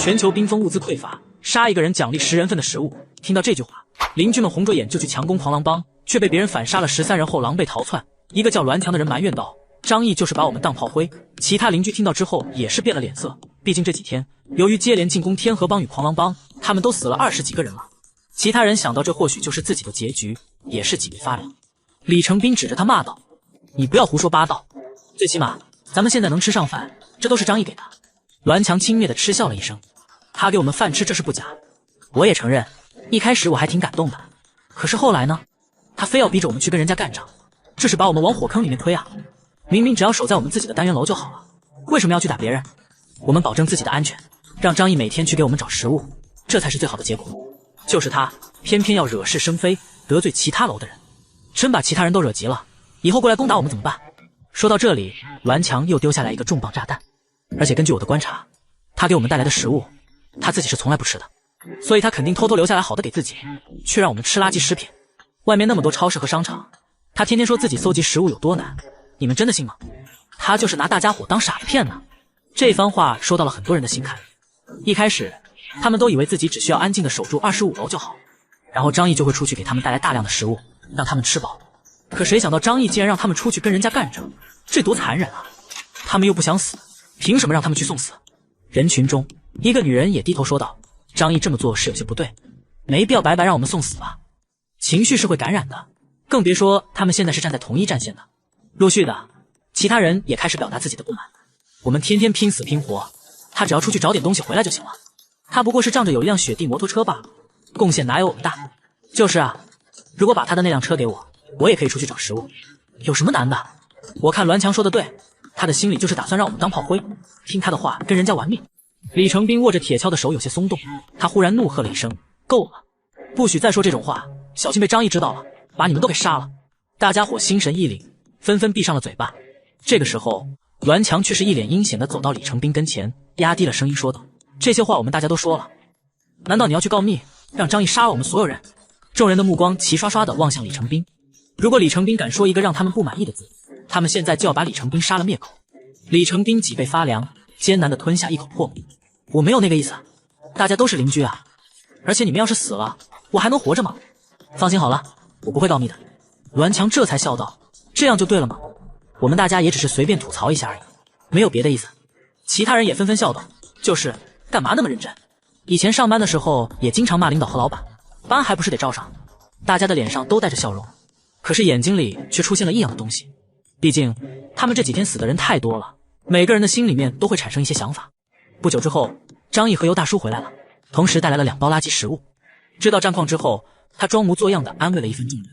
全球冰封物资匮乏，杀一个人奖励10人份的食物。听到这句话，邻居们红着眼就去强攻狂狼帮，却被别人反杀了13人后狼狈逃窜。一个叫栾强的人埋怨道：“张毅就是把我们当炮灰。”其他邻居听到之后也是变了脸色，毕竟这几天由于接连进攻天河帮与狂狼帮，他们都死了20几个人了。其他人想到这或许就是自己的结局，也是脊背发凉。李成斌指着他骂道：“你不要胡说八道，最起码咱们现在能吃上饭，这都是张毅给的。”栾强轻蔑地嗤笑了一声：“他给我们饭吃，这是不假。我也承认，一开始我还挺感动的。可是后来呢？他非要逼着我们去跟人家干仗，这是把我们往火坑里面推啊！明明只要守在我们自己的单元楼就好了，为什么要去打别人？我们保证自己的安全，让张毅每天去给我们找食物，这才是最好的结果。就是他偏偏要惹是生非，得罪其他楼的人，真把其他人都惹急了，以后过来攻打我们怎么办？”说到这里，栾强又丢下来一个重磅炸弹。而且根据我的观察，他给我们带来的食物，他自己是从来不吃的，所以他肯定偷偷留下来好的给自己，却让我们吃垃圾食品。外面那么多超市和商场，他天天说自己搜集食物有多难，你们真的信吗？他就是拿大家伙当傻子骗呢。这番话说到了很多人的心坎里。一开始他们都以为自己只需要安静的守住25楼就好，然后张毅就会出去给他们带来大量的食物，让他们吃饱。可谁想到张毅竟然让他们出去跟人家干仗，这多残忍啊！他们又不想死，凭什么让他们去送死？人群中，一个女人也低头说道：“张毅这么做是有些不对，没必要白白让我们送死吧？情绪是会感染的，更别说他们现在是站在同一战线的。”陆续的，其他人也开始表达自己的不满。我们天天拼死拼活，他只要出去找点东西回来就行了。他不过是仗着有一辆雪地摩托车罢了，贡献哪有我们大？就是啊，如果把他的那辆车给我，我也可以出去找食物，有什么难的？我看栾强说的对。他的心里就是打算让我们当炮灰，听他的话跟人家玩命。李成斌握着铁锹的手有些松动，他忽然怒喝了一声：“够了，不许再说这种话，小心被张毅知道了，把你们都给杀了。”大家伙心神一凛，纷纷闭上了嘴巴。这个时候，栾强却是一脸阴险地走到李成斌跟前，压低了声音说道：“这些话我们大家都说了，难道你要去告密，让张毅杀了我们所有人？”众人的目光齐刷刷地望向李成斌。如果李成斌敢说一个让他们不满意的字，他们现在就要把李成斌杀了灭口。李成斌脊背发凉，艰难地吞下一口唾沫：“我没有那个意思，大家都是邻居啊，而且你们要是死了，我还能活着吗？放心好了，我不会告密的。”栾强这才笑道：“这样就对了吗？我们大家也只是随便吐槽一下而已，没有别的意思。”其他人也纷纷笑道：“就是干嘛那么认真？以前上班的时候也经常骂领导和老板，班还不是得照上。”大家的脸上都带着笑容，可是眼睛里却出现了异样的东西。毕竟他们这几天死的人太多了，每个人的心里面都会产生一些想法。不久之后，张毅和尤大叔回来了，同时带来了2包垃圾食物。知道战况之后，他装模作样的安慰了一番众人，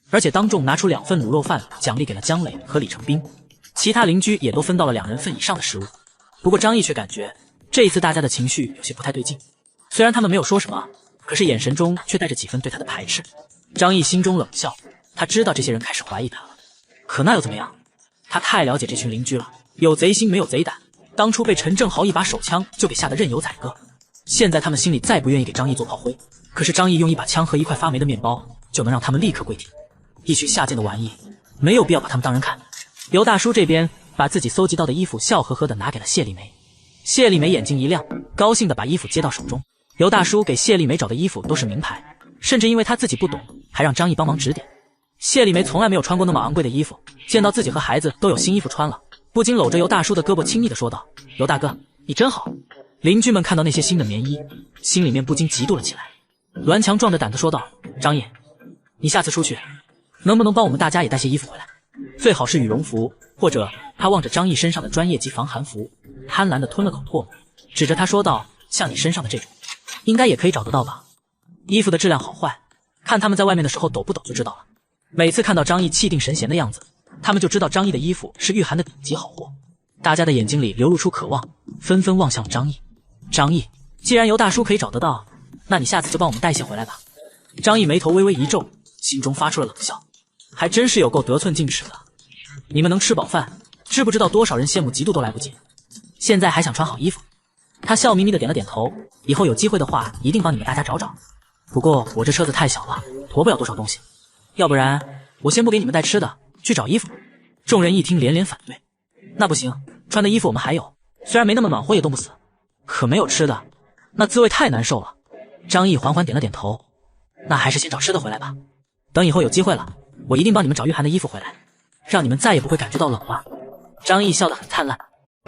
而且当众拿出2份卤肉饭奖励给了姜磊和李成斌。其他邻居也都分到了2人份以上的食物。不过张毅却感觉这一次大家的情绪有些不太对劲，虽然他们没有说什么，可是眼神中却带着几分对他的排斥。张毅心中冷笑，他知道这些人开始怀疑他了，可那又怎么样？他太了解这群邻居了，有贼心没有贼胆。当初被陈正豪一把手枪就给吓得任由宰割，现在他们心里再不愿意给张毅做炮灰，可是张毅用一把枪和一块发霉的面包就能让他们立刻跪舔。一群下贱的玩意，没有必要把他们当人看。尤大叔这边把自己搜集到的衣服笑呵呵地拿给了谢丽梅。谢丽梅眼睛一亮，高兴地把衣服接到手中。尤大叔给谢丽梅找的衣服都是名牌，甚至因为他自己不懂，还让张毅帮忙指点。谢丽梅从来没有穿过那么昂贵的衣服，见到自己和孩子都有新衣服穿了，不禁搂着尤大叔的胳膊亲昵地说道：“尤大哥，你真好。”邻居们看到那些新的棉衣，心里面不禁嫉妒了起来。栾强壮着胆子说道：“张毅，你下次出去能不能帮我们大家也带些衣服回来？最好是羽绒服，或者……”他望着张毅身上的专业级防寒服，贪婪地吞了口唾沫，指着他说道：“像你身上的这种，应该也可以找得到吧？衣服的质量好坏，看他们在外面的时候抖不抖就知道了。”每次看到张毅气定神闲的样子，他们就知道张毅的衣服是御寒的顶级好货。大家的眼睛里流露出渴望，纷纷望向张毅。张毅，既然尤大叔可以找得到，那你下次就帮我们带些回来吧。张毅眉头微微一皱，心中发出了冷笑，还真是有够得寸进尺的。你们能吃饱饭，知不知道多少人羡慕嫉妒都来不及，现在还想穿好衣服。他笑眯眯的点了点头，以后有机会的话一定帮你们大家找找。不过我这车子太小了，驮不了多少东西，要不然我先不给你们带吃的，去找衣服。众人一听连连反对。那不行，穿的衣服我们还有，虽然没那么暖和也冻不死，可没有吃的，那滋味太难受了。张毅缓缓点了点头，那还是先找吃的回来吧。等以后有机会了，我一定帮你们找御寒的衣服回来，让你们再也不会感觉到冷了。张毅笑得很灿烂。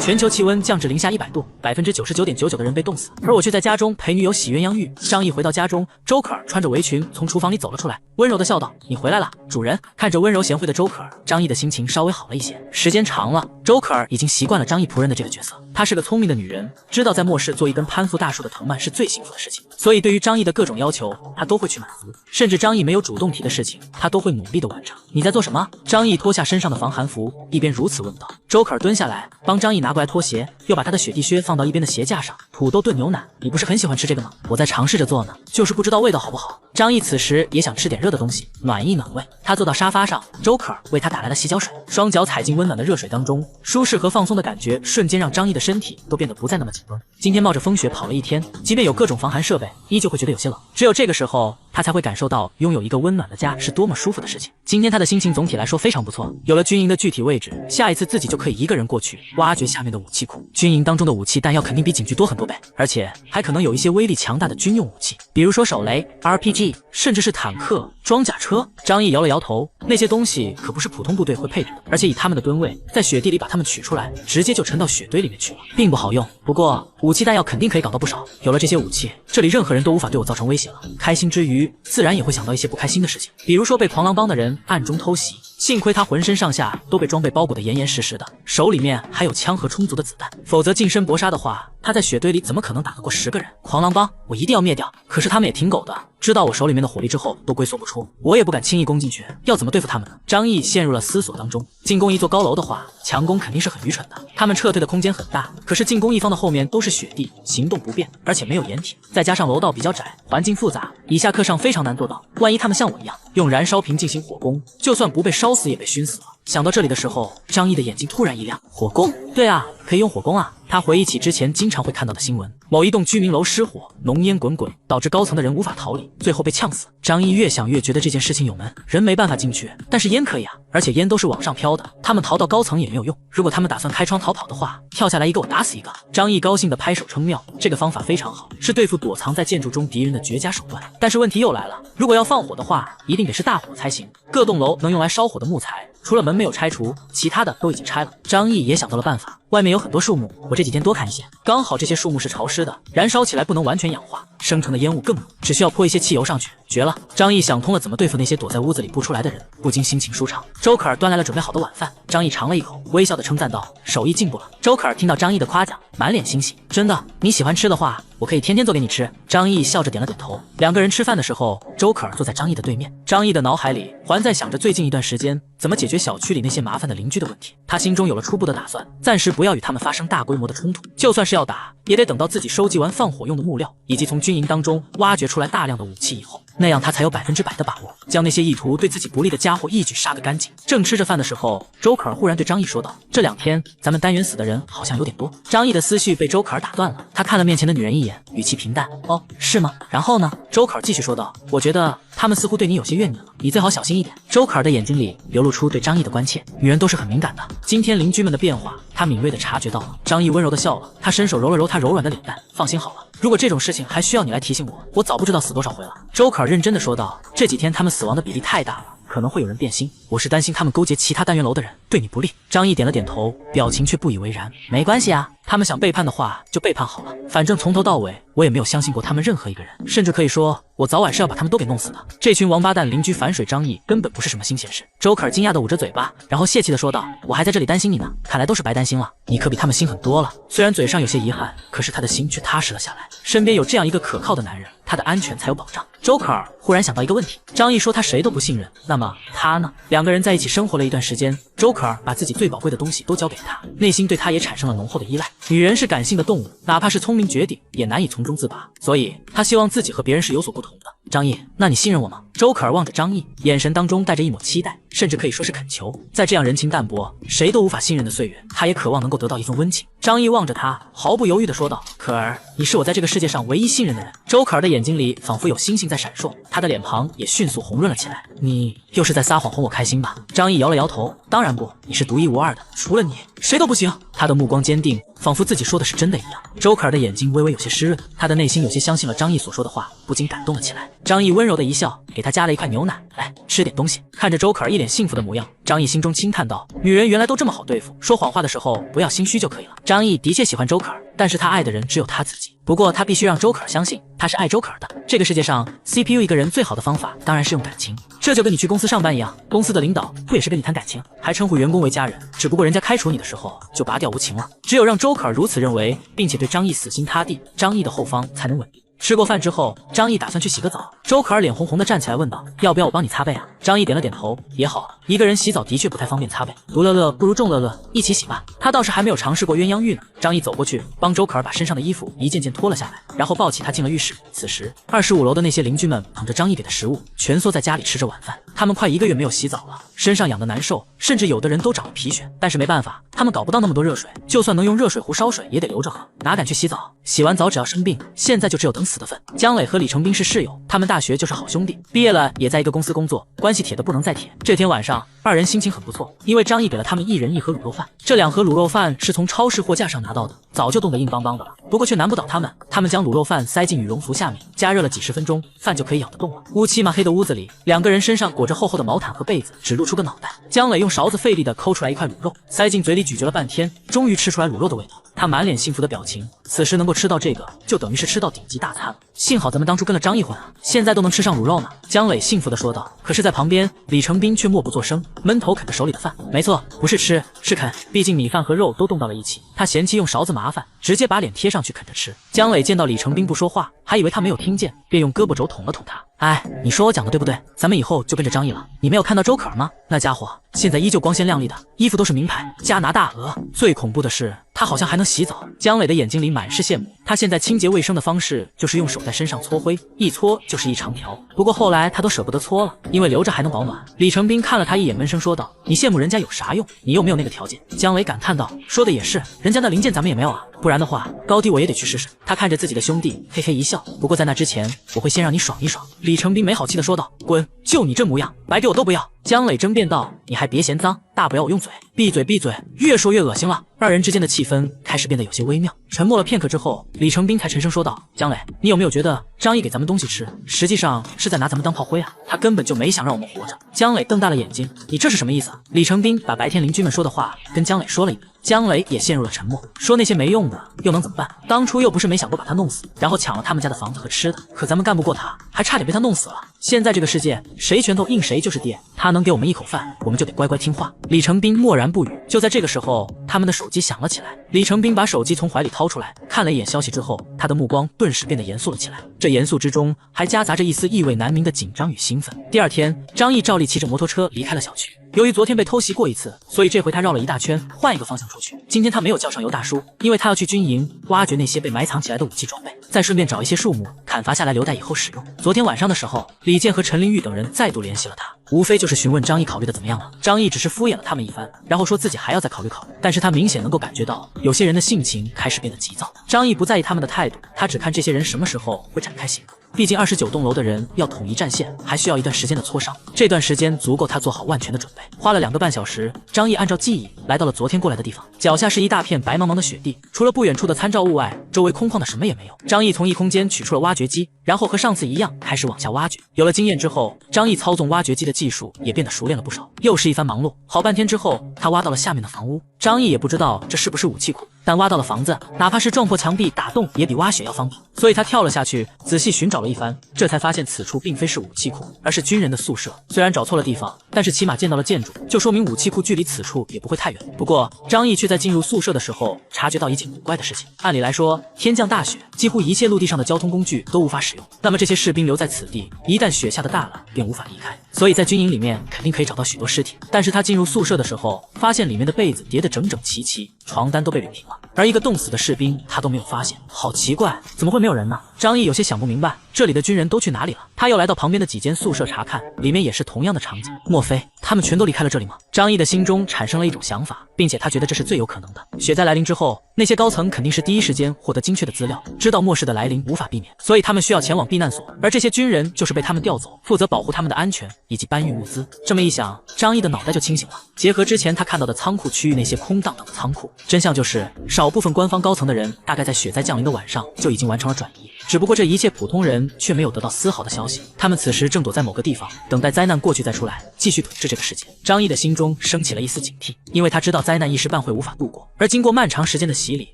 全球气温降至零下100度，99.99%的人被冻死，而我却在家中陪女友洗鸳鸯浴。张毅回到家中，周可儿穿着围裙从厨房里走了出来，温柔地笑道：“你回来了，主人。”看着温柔贤惠的周可儿，张毅的心情稍微好了一些。时间长了，周可儿已经习惯了张毅仆人的这个角色。她是个聪明的女人，知道在末世做一根攀附大树的藤蔓是最幸福的事情，所以对于张毅的各种要求，她都会去满足，甚至张毅没有主动提的事情，她都会努力地完成。你在做什么？张毅脱下身上的防寒服，一边如此问道。周可儿蹲下来，帮张毅拿过来拖鞋，又把他的雪地靴放到一边的鞋架上。土豆炖牛奶，你不是很喜欢吃这个吗？我在尝试着做呢，就是不知道味道好不好。张毅此时也想吃点热的东西，暖一暖胃。他坐到沙发上，周可儿为他打来了洗脚水，双脚踩进温暖的热水当中，舒适和放松的感觉瞬间让张毅的身体都变得不再那么紧绷。今天冒着风雪跑了一天，即便有各种防寒设备，依旧会觉得有些冷。只有这个时候，他才会感受到拥有一个温暖的家是多么舒服的事情。今天他的心情总体来说非常不错，有了军营的具体位置，下一次自己就可以一个人过去挖掘下面的武器库。军营当中的武器弹药肯定比警局多很多倍，而且还可能有一些威力强大的军用武器，比如说手雷、RPG， 甚至是坦克、装甲车。张毅摇了摇头，那些东西可不是普通部队会配置的，而且以他们的吨位，在雪地里把它们取出来，直接就沉到雪堆里面去了，并不好用。不过武器弹药肯定可以搞到不少，有了这些武器，这里任何人都无法对我造成威胁了。开心之余，自然也会想到一些不开心的事情，比如说被狂狼帮的人暗中偷袭。幸亏他浑身上下都被装备包裹得严严实实的，手里面还有枪和充足的子弹，否则近身搏杀的话，他在雪堆里怎么可能打得过10个人？狂狼帮，我一定要灭掉！可是他们也挺狗的，知道我手里面的火力之后都龟缩不出，我也不敢轻易攻进去，要怎么对付他们呢？张毅陷入了思索当中。进攻一座高楼的话，强攻肯定是很愚蠢的，他们撤退的空间很大，可是进攻一方的后面都是雪地，行动不便，而且没有掩体，再加上楼道比较窄，环境复杂，以下课上非常难做到。万一他们像我一样用燃烧瓶进行火攻，就算不被烧死也被熏死了。想到这里的时候，张毅的眼睛突然一亮，火攻？对啊，可以用火攻啊！他回忆起之前经常会看到的新闻，某一栋居民楼失火，浓烟滚滚，导致高层的人无法逃离，最后被呛死。张毅越想越觉得这件事情有门，人没办法进去，但是烟可以啊，而且烟都是往上飘的，他们逃到高层也没有用。如果他们打算开窗逃跑的话，跳下来一个我打死一个。张毅高兴地拍手称妙，这个方法非常好，是对付躲藏在建筑中敌人的绝佳手段。但是问题又来了，如果要放火的话，一定得是大火才行。各栋楼能用来烧火的木材，除了门没有拆除，其他的都已经拆了。张毅也想到了办法，外面有很多树木，我这几天多看一些，刚好这些树木是潮湿的，燃烧起来不能完全氧化，生成的烟雾更浓，只需要泼一些汽油上去，绝了！张毅想通了怎么对付那些躲在屋子里不出来的人，不禁心情舒畅。周可儿端来了准备好的晚饭，张毅尝了一口，微笑地称赞道：“手艺进步了。”周可儿听到张毅的夸奖，满脸欣喜：“真的？你喜欢吃的话，我可以天天做给你吃。”张毅笑着点了点头。两个人吃饭的时候，周可儿坐在张毅的对面，张毅的脑海里还在想着最近一段时间怎么解决小区里那些麻烦的邻居的问题，他心中有了初步的打算，暂时不要与他们发生大规模的冲突，就算是要打，也得等到自己收集完放火用的木料，以及从军营当中挖掘出来大量的武器以后，那样他才有100%的把握，将那些意图对自己不利的家伙一举杀个干净。正吃着饭的时候，周可儿忽然对张毅说道：“这2天咱们单元死的人好像有点多。”张毅的思绪被周可儿打断了，他看了面前的女人一眼，语气平淡：“哦，是吗？然后呢？”周可儿继续说道：“我觉得他们似乎对你有些怨念了，你最好小心一点。”周可儿的眼睛里流露出对张毅的关切，女人都是很敏感的，今天邻居们的变化，她敏锐地察觉到了。张毅温柔地笑了，他伸手揉了揉她柔软的脸蛋：“放心好了，如果这种事情还需要你来提醒我，我早不知道死多少回了。”周可儿认真地说道：“这几天他们死亡的比例太大了，可能会有人变心，我是担心他们勾结其他单元楼的人对你不利。”张毅点了点头，表情却不以为然：“没关系啊，他们想背叛的话就背叛好了，反正从头到尾我也没有相信过他们任何一个人，甚至可以说我早晚是要把他们都给弄死的。这群王八蛋邻居反水张毅根本不是什么新鲜事。”周可儿惊讶地捂着嘴巴，然后泄气地说道：“我还在这里担心你呢，看来都是白担心了，你可比他们心狠多了。”虽然嘴上有些遗憾，可是他的心却踏实了下来，身边有这样一个可靠的男人，他的安全才有保障。周可儿忽然想到一个问题，张毅说他谁都不信任，那么他呢？两个人在一起生活了一段时间，周可儿把自己最宝贵的东西都交给他，内心对他也产生了浓厚的依赖。女人是感性的动物，哪怕是聪明绝顶，也难以从中自拔，所以他希望自己和别人是有所不同的。张毅，那你信任我吗？周可儿望着张毅，眼神当中带着一抹期待，甚至可以说是恳求。在这样人情淡薄、谁都无法信任的岁月，他也渴望能够得到一份温情。张毅望着他，毫不犹豫地说道：“可儿，你是我在这个世界上唯一信任的人。”周可儿的眼睛里仿佛有星星在闪烁，她的脸庞也迅速红润了起来。你又是在撒谎哄我开心吧？张毅摇了摇头，当然不，你是独一无二的，除了你，谁都不行。他的目光坚定，仿佛自己说的是真的一样。周可儿的眼睛微微有些湿润，她的内心有些相信了张毅所说的话，不禁感动了起来。张毅温柔的一笑，给她夹了一块牛奶，来吃点东西。看着周可儿一脸幸福的模样，张毅心中轻叹道：“女人原来都这么好对付，说谎话的时候不要心虚就可以了。”张毅的确喜欢周可儿，但是他爱的人只有他自己。不过他必须让周可儿相信他是爱周可儿的。这个世界上 CPU 一个人最好的方法当然是用感情，这就跟你去公司上班一样，公司的领导不也是跟你谈感情，还称呼员工为家人，只不过人家开除你的时候就拔掉无情了。只有让周可儿如此认为，并且对张毅死心塌地，张毅的后方才能稳定。吃过饭之后，张毅打算去洗个澡。周可儿脸红红的站起来问道：“要不要我帮你擦背啊？”张毅点了点头，也好，一个人洗澡的确不太方便擦背。独乐乐不如众乐乐，一起洗吧。他倒是还没有尝试过鸳鸯浴呢。张毅走过去，帮周可儿把身上的衣服一件件脱了下来，然后抱起她进了浴室。此时，25楼的那些邻居们捧着张毅给的食物，蜷缩在家里吃着晚饭。他们快1个月没有洗澡了，身上痒得难受，甚至有的人都长了皮癣。但是没办法，他们搞不到那么多热水，就算能用热水壶烧水，也得留着喝，哪敢去洗澡？洗完澡只要生病，现在就只有等死的份。姜磊和李成斌是室友，他们大学就是好兄弟，毕业了也在一个公司工作，关系铁得不能再铁。这天晚上，二人心情很不错，因为张毅给了他们1人1盒卤肉饭。这2盒卤肉饭是从超市货架上拿到的，早就冻得硬邦邦的了，不过却难不倒他们。他们将卤肉饭塞进羽绒服下面，加热了几10分钟，饭就可以咬得动了。乌漆嘛黑的屋子里，2个人身上裹着厚厚的毛毯和被子，只露出个脑袋。姜磊用勺子费力地抠出来一块卤肉，塞进嘴里咀嚼了半天，终于吃出来卤肉的味道。他满脸幸福的表情，此时能够吃到这个，就等于是吃到顶级大餐了。幸好咱们当初跟了张毅混啊，现在都能吃上卤肉呢。姜磊幸福地说道。可是，在旁边，李成斌却默不作声，闷头啃着手里的饭。没错，不是吃，是啃，毕竟米饭和肉都冻到了一起。他嫌弃用勺子麻烦，直接把脸贴上去啃着吃。姜磊见到李成斌不说话，还以为他没有听见，便用胳膊肘捅了捅他。哎，你说我讲的对不对？咱们以后就跟着张毅了。你没有看到周可儿吗？那家伙现在依旧光鲜亮丽的，衣服都是名牌，加拿大鹅。最恐怖的是，他好像还能洗澡。姜磊的眼睛里满是羡慕。他现在清洁卫生的方式就是用手在身上搓灰，一搓就是一长条。不过后来他都舍不得搓了，因为留着还能保暖。李成斌看了他一眼，闷声说道：“你羡慕人家有啥用？你又没有那个条件。”姜磊感叹道：“说的也是，人家那零件咱们也没有啊，不然的话，高低我也得去试试。”他看着自己的兄弟，嘿嘿一笑。不过在那之前，我会先让你爽一爽。李成斌没好气地说道：“滚！就你这模样，白给我都不要。”姜磊争辩道：“你还别嫌脏，大不了我用嘴。”闭嘴闭嘴，越说越恶心了。二人之间的气氛开始变得有些微妙。沉默了片刻之后，李成斌才沉声说道：“姜磊，你有没有觉得张毅给咱们东西吃，实际上是在拿咱们当炮灰啊？他根本就没想让我们活着。”姜磊瞪大了眼睛：“你这是什么意思？”李成斌把白天邻居们说的话跟姜磊说了一遍。姜磊也陷入了沉默，说那些没用的又能怎么办？当初又不是没想过把他弄死，然后抢了他们家的房子和吃的，可咱们干不过他，还差点被他弄死了。现在这个世界，谁拳头硬谁就是爹，他能给我们一口饭，我们就得乖乖听话。李成斌默然不语。就在这个时候，他们的手机响了起来。李成斌把手机从怀里掏出来，看了一眼消息之后，他的目光顿时变得严肃了起来。这严肃之中还夹杂着一丝意味难明的紧张与兴奋。第二天，张毅照例骑着摩托车离开了小区。由于昨天被偷袭过一次，所以这回他绕了一大圈，换一个方向出去。今天他没有叫上尤大叔，因为他要去军营挖掘那些被埋藏起来的武器装备，再顺便找一些树木砍伐下来留待以后使用。昨天晚上的时候，李健和陈林玉等人再度联系了他，无非就是询问张毅考虑的怎么样了。张毅只是敷衍了他们一番，然后说自己还要再考虑考虑。但是他明显能够感觉到，有些人的性情开始变得急躁。张毅不在意他们的态度，他只看这些人什么时候会展开行动。毕竟29栋楼的人要统一战线，还需要一段时间的磋商。这段时间足够他做好万全的准备。花了2个半小时，张毅按照记忆来到了昨天过来的地方。脚下是一大片白茫茫的雪地，除了不远处的参照物外，周围空旷的什么也没有。张毅从异空间取出了挖掘机，然后和上次一样开始往下挖掘。有了经验之后，张毅操纵挖掘机的技术也变得熟练了不少。又是一番忙碌，好半天之后，他挖到了下面的房屋。张毅也不知道这是不是武器库，但挖到了房子，哪怕是撞破墙壁打洞，也比挖雪要方便。所以他跳了下去，仔细寻找了一番，这才发现此处并非是武器库，而是军人的宿舍。虽然找错了地方，但是起码见到了建筑，就说明武器库距离此处也不会太远。不过张毅却在进入宿舍的时候察觉到一件古怪的事情。按理来说，天降大雪，几乎一切陆地上的交通工具都无法使用，那么这些士兵留在此地，一旦雪下的大了，便无法离开。所以在军营里面肯定可以找到许多尸体。但是他进入宿舍的时候，发现里面的被子叠得整整齐齐，床单都被捋平了，而一个冻死的士兵他都没有发现。好奇怪，怎么会没有人呢？张毅有些想不明白，这里的军人都去哪里了？他又来到旁边的几间宿舍查看，里面也是同样的场景。莫非他们全都离开了这里吗？张毅的心中产生了一种想法，并且他觉得这是最有可能的。雪灾来临之后，那些高层肯定是第一时间获得精确的资料，知道末世的来临无法避免，所以他们需要前往避难所，而这些军人就是被他们调走，负责保护他们的安全以及搬运物资。这么一想，张毅的脑袋就清醒了。结合之前他看到的仓库区域那些空荡荡的仓库，真相就是少部分官方高层的人大概在雪灾降临的晚上就已经完成了转移，只不过这一切普通人却没有得到丝毫的消息。他们此时正躲在某个地方，等待灾难过去再出来，继续统治这个世界。张毅的心中升起了一丝警惕，因为他知道灾难一时半会无法度过，而经过漫长时间的洗礼，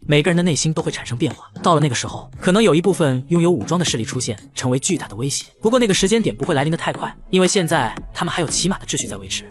每个人的内心都会产生变化。到了那个时候，可能有一部分拥有武装的势力出现，成为巨大的威胁。不过那个时间点不会来临的太快，因为现在他们还有起码的秩序在维持。